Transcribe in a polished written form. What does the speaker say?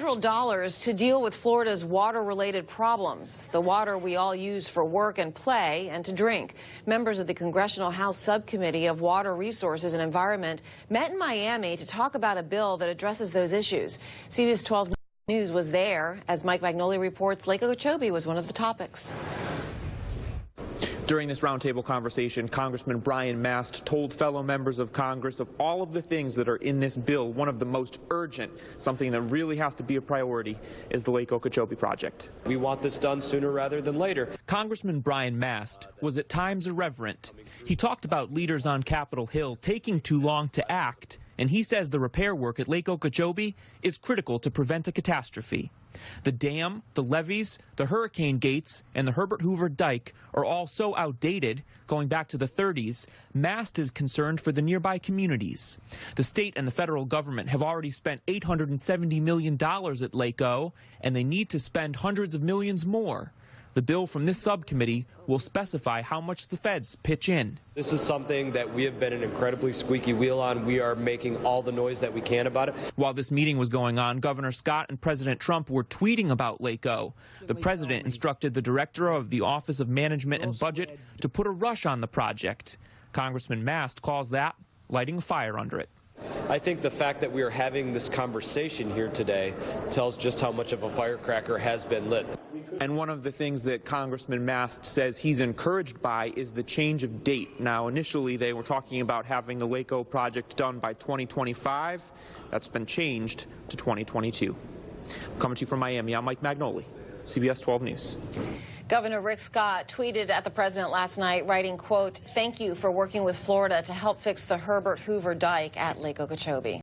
federal dollars to deal with Florida's water-related problems, the water we all use for work and play and to drink. Members of the Congressional House Subcommittee of Water Resources and Environment met in Miami to talk about a bill that addresses those issues. CBS 12 News was there. As Mike Magnoli reports, Lake Okeechobee was one of the topics. During this roundtable conversation, Congressman Brian Mast told fellow members of Congress of all of the things that are in this bill, one of the most urgent, something that really has to be a priority, is the Lake Okeechobee project. We want this done sooner rather than later. Congressman Brian Mast was at times irreverent. He talked about leaders on Capitol Hill taking too long to act, and he says the repair work at Lake Okeechobee is critical to prevent a catastrophe. The dam, the levees, the hurricane gates, and the Herbert Hoover Dike are all so outdated, going back to the 30s, Mast is concerned for the nearby communities. The state and the federal government have already spent $870 million at Lake O, and they need to spend hundreds of millions more. The bill from this subcommittee will specify how much the feds pitch in. This is something that we have been an incredibly squeaky wheel on. We are making all the noise that we can about it. While this meeting was going on, Governor Scott and President Trump were tweeting about Lake O. The president instructed the director of the Office of Management and Budget to put a rush on the project. Congressman Mast calls that lighting a fire under it. I think the fact that we are having this conversation here today tells just how much of a firecracker has been lit. And one of the things that Congressman Mast says he's encouraged by is the change of date. Now, initially, they were talking about having the Lake O project done by 2025. That's been changed to 2022. Coming to you from Miami, I'm Mike Magnoli, CBS 12 News. Governor Rick Scott tweeted at the president last night, writing, quote, "Thank you for working with Florida to help fix the Herbert Hoover Dike at Lake Okeechobee."